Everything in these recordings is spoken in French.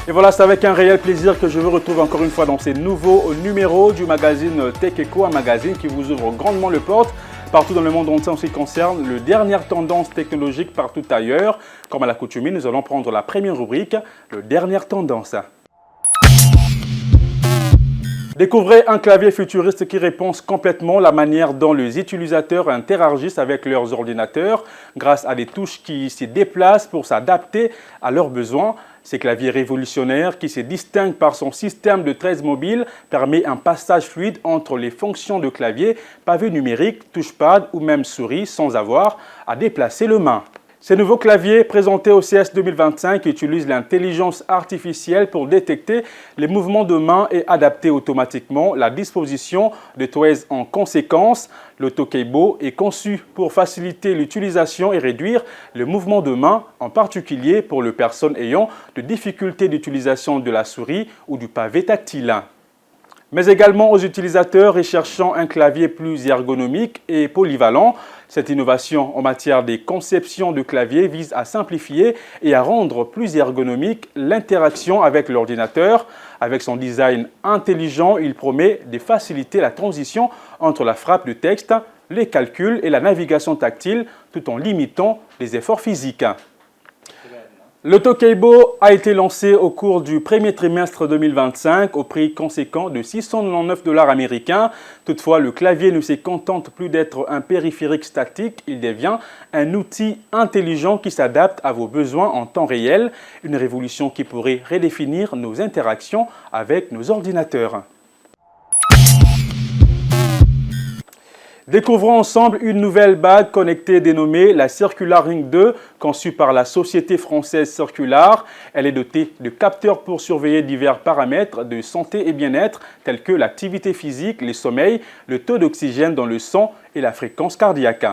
Et voilà, c'est avec un réel plaisir que je vous retrouve encore une fois dans ces nouveaux numéros du magazine Tech Echo, un magazine qui vous ouvre grandement les portes partout dans le monde entier en ce qui concerne les dernières tendances technologiques partout ailleurs. Comme à l'accoutumée, nous allons prendre la première rubrique, les dernières tendances. Découvrez un clavier futuriste qui réponse complètement à la manière dont les utilisateurs interagissent avec leurs ordinateurs grâce à des touches qui se déplacent pour s'adapter à leurs besoins. Ces claviers révolutionnaires qui se distinguent par son système de 13 mobiles permet un passage fluide entre les fonctions de clavier, pavé numérique, touchpad ou même souris sans avoir à déplacer le main. Ces nouveaux claviers présentés au CES 2025 utilisent l'intelligence artificielle pour détecter les mouvements de main et adapter automatiquement la disposition de toys en conséquence. L'autokeibo est conçu pour faciliter l'utilisation et réduire le mouvement de main, en particulier pour les personnes ayant des difficultés d'utilisation de la souris ou du pavé tactile, mais également aux utilisateurs recherchant un clavier plus ergonomique et polyvalent. Cette innovation en matière de conception de clavier vise à simplifier et à rendre plus ergonomique l'interaction avec l'ordinateur. Avec son design intelligent, il promet de faciliter la transition entre la frappe de texte, les calculs et la navigation tactile, tout en limitant les efforts physiques. L'autokeibo a été lancé au cours du premier trimestre 2025 au prix conséquent de 699 $ américains. Toutefois, le clavier ne se contente plus d'être un périphérique statique, il devient un outil intelligent qui s'adapte à vos besoins en temps réel, une révolution qui pourrait redéfinir nos interactions avec nos ordinateurs. Découvrons ensemble une nouvelle bague connectée dénommée la Circular Ring 2, conçue par la société française Circular. Elle est dotée de capteurs pour surveiller divers paramètres de santé et bien-être, tels que l'activité physique, le sommeil, le taux d'oxygène dans le sang et la fréquence cardiaque.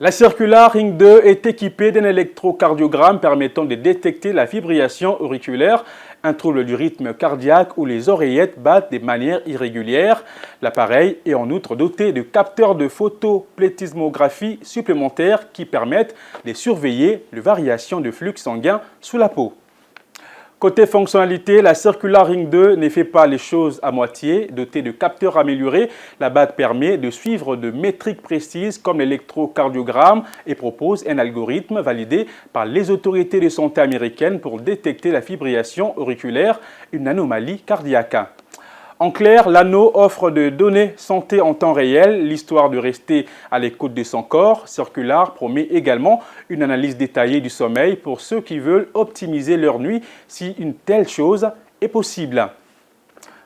La Circular Ring 2 est équipée d'un électrocardiogramme permettant de détecter la fibrillation auriculaire, un trouble du rythme cardiaque où les oreillettes battent de manière irrégulière. L'appareil est en outre doté de capteurs de photoplétismographie supplémentaires qui permettent de surveiller les variations de flux sanguin sous la peau. Côté fonctionnalité, la Circular Ring 2 ne fait pas les choses à moitié. Dotée de capteurs améliorés, la bague permet de suivre de métriques précises comme l'électrocardiogramme et propose un algorithme validé par les autorités de santé américaines pour détecter la fibrillation auriculaire, une anomalie cardiaque. En clair, l'anneau offre des données santé en temps réel, l'histoire de rester à l'écoute de son corps. Circular promet également une analyse détaillée du sommeil pour ceux qui veulent optimiser leur nuit si une telle chose est possible.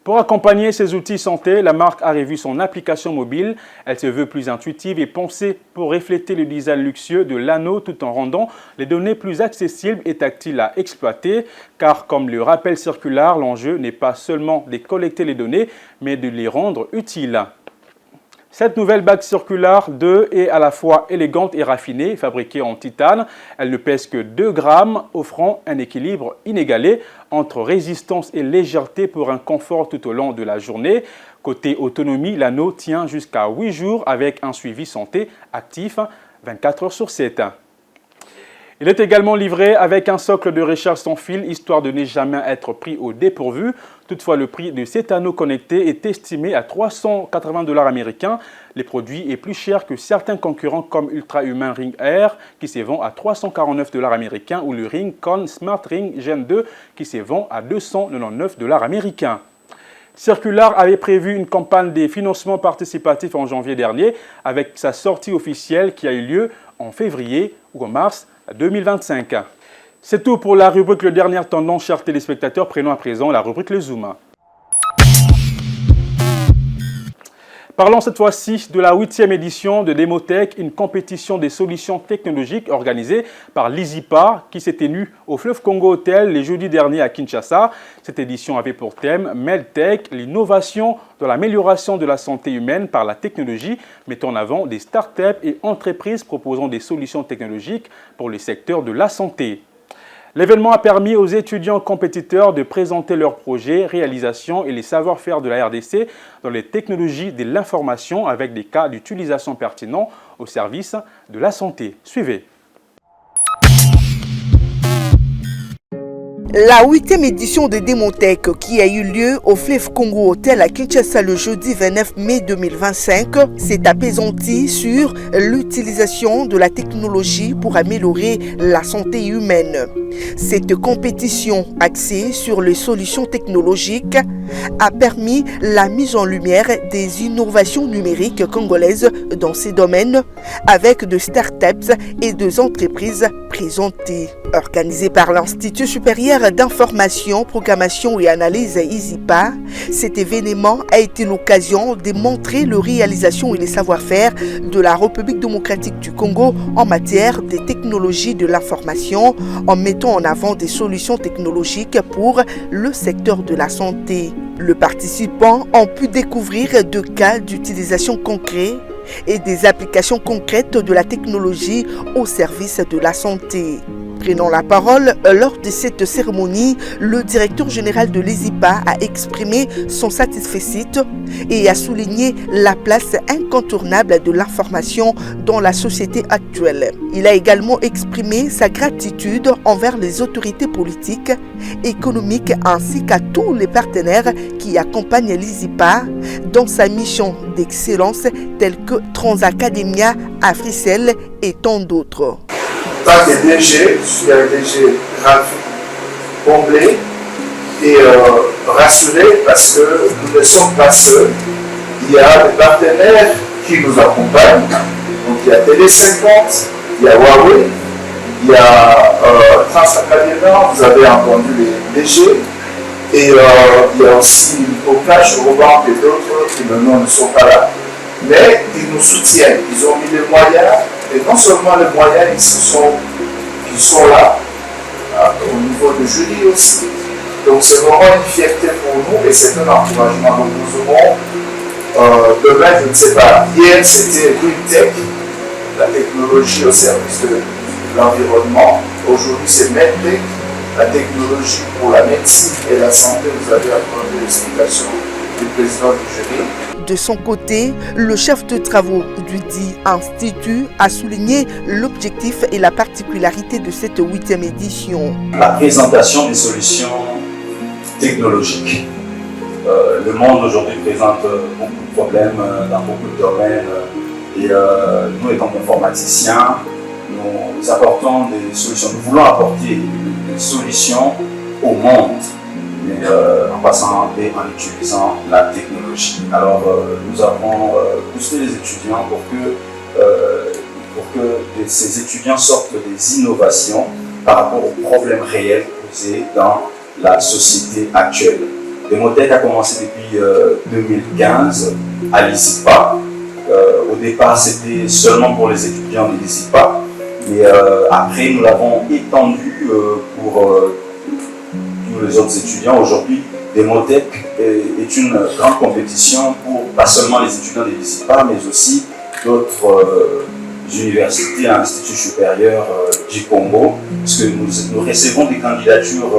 Pour accompagner ces outils santé, la marque a revu son application mobile. Elle se veut plus intuitive et pensée pour refléter le design luxueux de l'anneau tout en rendant les données plus accessibles et tactiles à exploiter. Car comme le rappelle Circular, l'enjeu n'est pas seulement de collecter les données, mais de les rendre utiles. Cette nouvelle bague Circular 2 est à la fois élégante et raffinée, fabriquée en titane. Elle ne pèse que 2 grammes, offrant un équilibre inégalé entre résistance et légèreté pour un confort tout au long de la journée. Côté autonomie, l'anneau tient jusqu'à 8 jours avec un suivi santé actif 24 heures sur 7. Il est également livré avec un socle de recharge sans fil, histoire de ne jamais être pris au dépourvu. Toutefois, le prix de cet anneau connecté est estimé à 380 $ américains. Le produit est plus cher que certains concurrents comme Ultra Human Ring Air qui se vend à 349 $ américains ou le Ring-Con Smart Ring Gen 2 qui se vend à 299 $ américains. Circular avait prévu une campagne de financement participatif en janvier dernier avec sa sortie officielle qui a eu lieu en février ou en mars 2025. C'est tout pour la rubrique Le Dernière Tendance, chers téléspectateurs. Prenons à présent la rubrique Le Zoom. Parlons cette fois-ci de la 8e édition de Demotech, une compétition des solutions technologiques organisée par l'ISIPA qui s'est tenue au Fleuve Congo Hotel les jeudis derniers à Kinshasa. Cette édition avait pour thème MedTech, l'innovation dans l'amélioration de la santé humaine par la technologie, mettant en avant des startups et entreprises proposant des solutions technologiques pour le secteur de la santé. L'événement a permis aux étudiants compétiteurs de présenter leurs projets, réalisations et les savoir-faire de la RDC dans les technologies de l'information avec des cas d'utilisation pertinents au service de la santé. Suivez. La 8e édition de Démotech qui a eu lieu au Fleuve Congo Hotel à Kinshasa le jeudi 29 mai 2025 s'est apaisantie sur l'utilisation de la technologie pour améliorer la santé humaine. Cette compétition axée sur les solutions technologiques a permis la mise en lumière des innovations numériques congolaises dans ces domaines avec de startups et des entreprises présentées. Organisée par l'Institut supérieur d'information, programmation et analyse ISIPA, cet événement a été l'occasion de montrer les réalisations et les savoir-faire de la République démocratique du Congo en matière de technologies de l'information en mettant en avant des solutions technologiques pour le secteur de la santé. Les participants ont pu découvrir deux cas d'utilisation concrets et des applications concrètes de la technologie au service de la santé. Prenant la parole lors de cette cérémonie, le directeur général de l'ISIPA a exprimé son satisfait et a souligné la place incontournable de l'information dans la société actuelle. Il a également exprimé sa gratitude envers les autorités politiques, économiques ainsi qu'à tous les partenaires qui accompagnent l'ISIPA dans sa mission d'excellence telle que Transacademia, Africell et tant d'autres. En tant que DG, je suis un DG ravi, comblé et rassuré parce que nous ne sommes pas seuls. Il y a des partenaires qui nous accompagnent. Donc il y a Télé50, il y a Huawei, il y a Transacademia, vous avez entendu les DG, et il y a aussi Okash, Robank et d'autres qui maintenant ne sont pas là. Mais ils nous soutiennent, ils ont mis les moyens, et non seulement les moyens, ils sont là, au niveau de jury aussi. Donc c'est vraiment une fierté pour nous et c'est un encouragement. Donc nous aurons demain, je ne sais pas, hier c'était Green Tech, la technologie au service de l'environnement. Aujourd'hui c'est MedTech, la technologie pour la médecine et la santé. Vous avez entendu l'explication du président du jury. De son côté, le chef de travaux du dit institut a souligné l'objectif et la particularité de cette 8e édition. La présentation des solutions technologiques. Le monde aujourd'hui présente beaucoup de problèmes dans beaucoup de domaines et nous, étant informaticiens, nous apportons des solutions. Nous voulons apporter des solutions au monde, mais en passant et en utilisant la technologie. Alors nous avons boosté les étudiants pour que ces étudiants sortent des innovations par rapport aux problèmes réels posés dans la société actuelle. Démotech a commencé depuis 2015 à l'ISIPA. Au départ, c'était seulement pour les étudiants de l'ISIPA, mais après, nous l'avons étendu pour tous les autres étudiants. Aujourd'hui, Démotech est une grande compétition pour pas seulement les étudiants de l'ISIPA, mais aussi d'autres universités et instituts supérieurs du Congo, parce que nous recevons des candidatures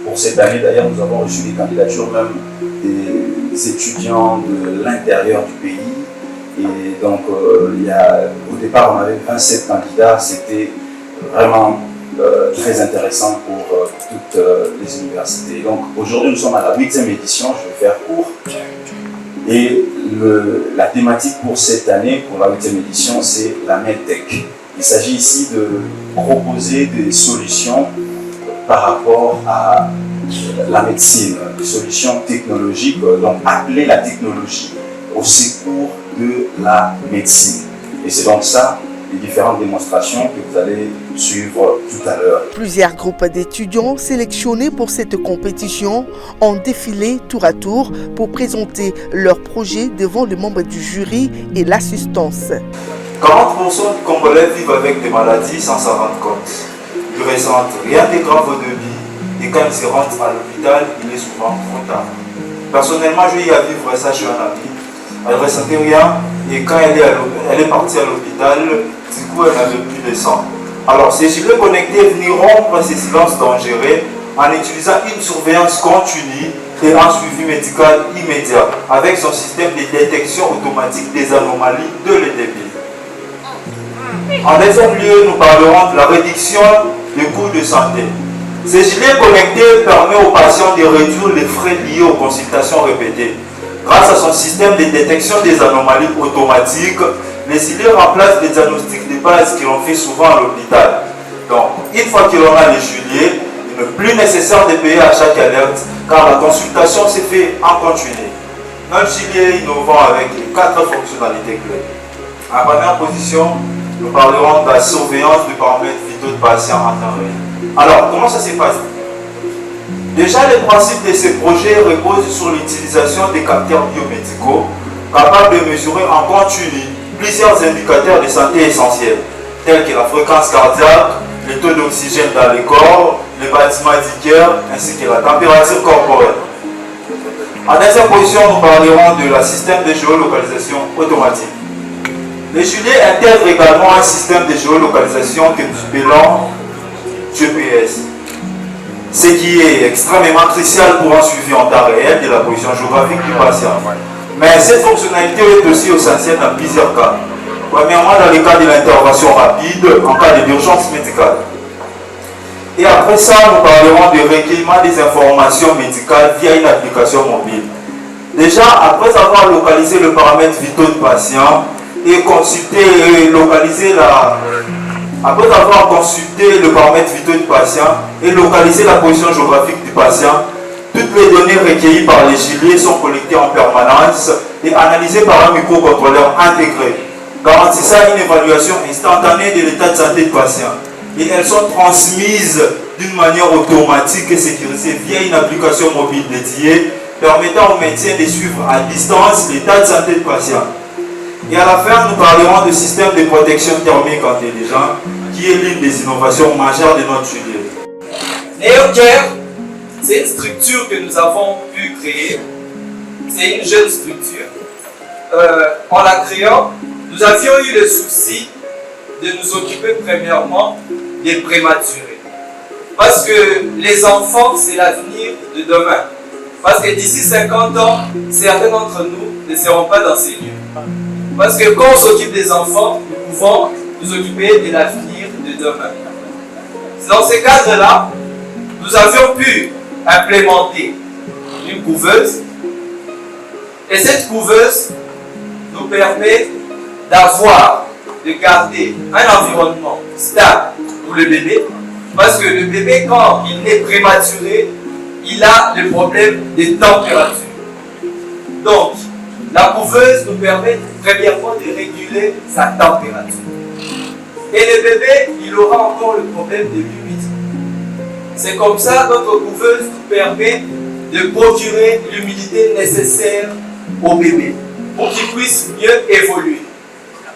pour cette année. D'ailleurs, nous avons reçu des candidatures même des étudiants de l'intérieur du pays. Et donc, au départ, on avait 27 candidats. C'était vraiment très intéressant pour toutes les universités. Donc, aujourd'hui, nous sommes à la 8e édition. Je vais faire court. Et la thématique pour cette année, pour la 8e édition, c'est la MedTech. Il s'agit ici de proposer des solutions par rapport à la médecine, des solutions technologiques, donc appeler la technologie au secours de la médecine. Et c'est donc ça, les différentes démonstrations que vous allez suivre tout à l'heure. Plusieurs groupes d'étudiants sélectionnés pour cette compétition ont défilé tour à tour pour présenter leurs projets devant les membres du jury et l'assistance. 40% des Congolais vivent avec des maladies sans s'en rendre compte. Ils ressentent rien de grave au débit et quand ils se rendent à l'hôpital, il est souvent trop tard. Personnellement, j'ai eu à vivre ça chez un ami. Elle ne ressentait rien et quand elle est partie à l'hôpital, du coup elle n'avait plus de sang. Alors ces gilets connectés veniront rompre ces silences dangereux en utilisant une surveillance continue et un suivi médical immédiat avec son système de détection automatique des anomalies de l'EDB. En deuxième lieu, nous parlerons de la réduction des coûts de santé. Ces gilets connectés permettent aux patients de réduire les frais liés aux consultations répétées. Grâce à son système de détection des anomalies automatiques, les gilets remplacent les diagnostics de base que l'on fait souvent à l'hôpital. Donc, une fois que l'on a les gilets, il n'est plus nécessaire de payer à chaque alerte, car la consultation se fait en continu. Notre gilet est innovant avec les 4 fonctionnalités clés. En première position, nous parlerons de la surveillance du paramètre vitaux de patients en temps réel. Alors, comment ça se passe? Déjà, le principe de ces projets repose sur l'utilisation des capteurs biomédicaux capables de mesurer en continu plusieurs indicateurs de santé essentiels, tels que la fréquence cardiaque, le taux d'oxygène dans le corps, les battements du cœur, ainsi que la température corporelle. En deuxième position, nous parlerons de la système de géolocalisation automatique. Les gilets intègrent également un système de géolocalisation que nous appelons GPS, ce qui est extrêmement crucial pour un suivi en temps réel de la position géographique du patient. Mais cette fonctionnalité est aussi essentielle dans plusieurs cas. Premièrement, dans le cas de l'intervention rapide, en cas d'urgence médicale. Et après ça, nous parlerons du recueillement des informations médicales via une application mobile. Déjà, après avoir localisé le paramètre vitaux du patient et consulté et localisé après avoir consulté le paramètre vitaux du patient et localisé la position géographique du patient, toutes les données recueillies par les gilets sont collectées en permanence et analysées par un microcontrôleur intégré, garantissant une évaluation instantanée de l'état de santé du patient. Et elles sont transmises d'une manière automatique et sécurisée via une application mobile dédiée permettant au médecin de suivre à distance l'état de santé du patient. Et à la fin, nous parlerons du système de protection thermique intelligent qui est l'une des innovations majeures de notre gilet. NeoCare, c'est une structure que nous avons pu créer. C'est une jeune structure. En la créant, nous avions eu le souci de nous occuper premièrement des prématurés. Parce que les enfants, c'est l'avenir de demain. Parce que d'ici 50 ans, certains d'entre nous ne seront pas dans ces lieux. Parce que quand on s'occupe des enfants, nous pouvons nous occuper de l'avenir de demain. Dans ce cadre-là, nous avions pu implémenter une couveuse. Et cette couveuse nous permet de garder un environnement stable pour le bébé. Parce que le bébé, quand il est prématuré, il a le problème de température. Donc, la couveuse nous permet premièrement de réguler sa température. Et le bébé, il aura encore le problème de l'humidité. C'est comme ça que notre couveuse nous permet de procurer l'humidité nécessaire au bébé pour qu'il puisse mieux évoluer.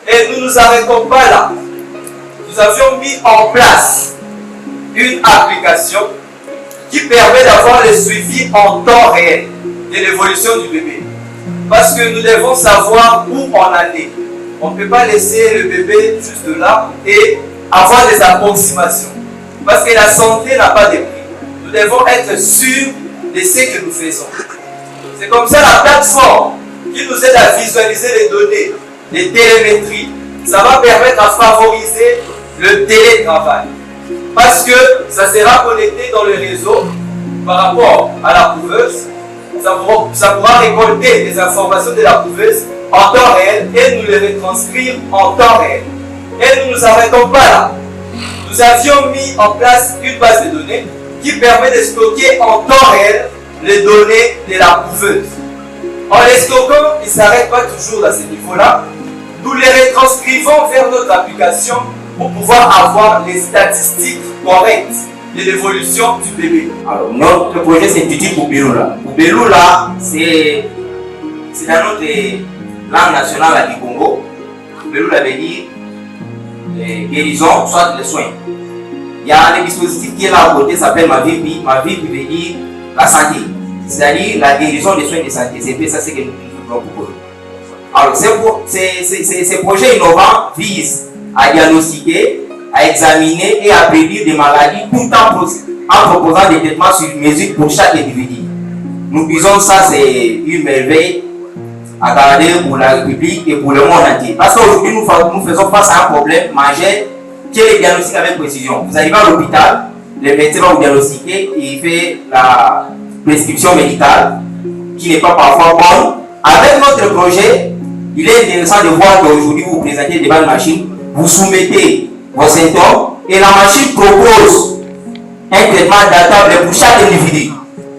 Et nous ne nous arrêtons pas là. Nous avions mis en place une application qui permet d'avoir le suivi en temps réel de l'évolution du bébé. Parce que nous devons savoir où on en est. On ne peut pas laisser le bébé juste là et avoir des approximations. Parce que la santé n'a pas de prix. Nous devons être sûrs de ce que nous faisons. C'est comme ça la plateforme qui nous aide à visualiser les données, les télémétries. Ça va permettre à favoriser le télétravail. Parce que ça sera connecté dans le réseau par rapport à la couveuse. Ça pourra récolter des informations de la couveuse en temps réel et nous les retranscrire en temps réel. Et nous ne nous arrêtons pas là. Nous avions mis en place une base de données qui permet de stocker en temps réel les données de la couveuse. En les stockant, ils ne s'arrêtent pas toujours à ce niveau-là. Nous les retranscrivons vers notre application pour pouvoir avoir les statistiques correctes de l'évolution du bébé. Alors, notre projet s'intitule Poubelula. Poubelula, c'est dans notre langue nationale du Congo. Poubelula veut dire guérison, soit les soins. Il y a un dispositif qui est là à côté, s'appelle Ma Vie. Ma Vie veut dire la santé, c'est-à-dire la guérison des soins de santé. C'est ça ce que nous voulons proposer. Alors, ces projets innovants visent à diagnostiquer, à examiner et à prévenir des maladies tout en proposant des traitements sur mesure pour chaque individu. Nous disons ça, c'est une merveille à garder pour la République et pour le monde entier. Parce qu'aujourd'hui, nous faisons face à un problème majeur qui est le diagnostic avec précision. Vous arrivez à l'hôpital, le médecin va vous diagnostiquer et il fait la prescription médicale qui n'est pas parfois bonne. Avec notre projet, il est intéressant de voir qu'aujourd'hui vous vous présentez devant une machine, vous soumettez vos symptômes et la machine propose un traitement adaptable pour chaque individu.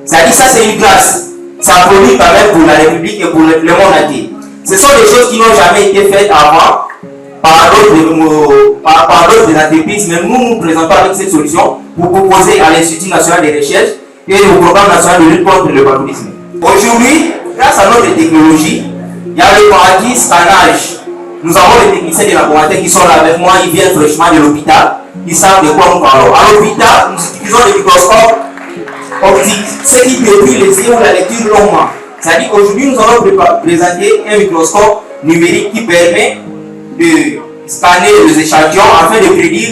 C'est-à-dire ça c'est une grâce. Ça produit quand même pour la République et pour le monde entier. Ce sont des choses qui n'ont jamais été faites avant par d'autres entreprises, mais nous nous présentons avec cette solution pour proposer à l'Institut national de recherche et au programme national de lutte contre le paludisme. Aujourd'hui, grâce à notre technologie, il y a le paradis scannage. Nous avons les techniciens de laboratoire qui sont là avec moi, ils viennent fraîchement de l'hôpital, ils savent de quoi nous parlons. À l'hôpital, nous utilisons des microscopes optiques, ce qui détruit les yeux ou la lecture longuement. C'est-à-dire qu'aujourd'hui, nous allons présenter un microscope numérique qui permet de scanner les échantillons afin de prédire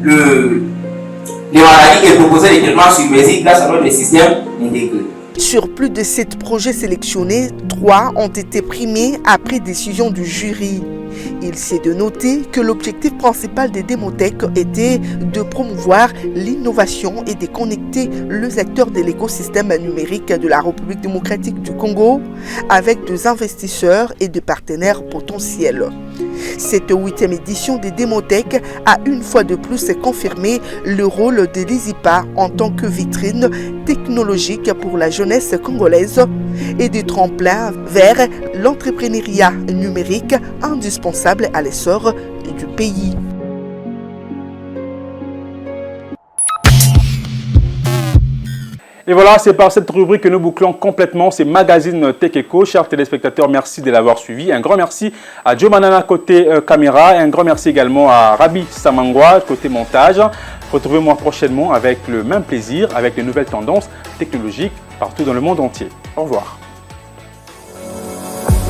les maladies et proposer des traitements sur mesure grâce à notre système intégré. Sur plus de 7 projets sélectionnés, 3 ont été primés après décision du jury. Il s'est de noter que l'objectif principal des démothèques était de promouvoir l'innovation et de connecter les acteurs de l'écosystème numérique de la République démocratique du Congo avec des investisseurs et des partenaires potentiels. Cette 8e édition des démothèques a une fois de plus confirmé le rôle de l'ISIPA en tant que vitrine technologique pour la jeunesse congolaise et des tremplins vers l'entrepreneuriat numérique indispensable à l'essor du pays. Et voilà, c'est par cette rubrique que nous bouclons complètement ces magazines Tech Eco. Chers téléspectateurs, merci de l'avoir suivi. Un grand merci à Joe Manana côté caméra et un grand merci également à Rabi Samangwa côté montage. Retrouvez-moi prochainement avec le même plaisir, avec de nouvelles tendances technologiques partout dans le monde entier. Au revoir.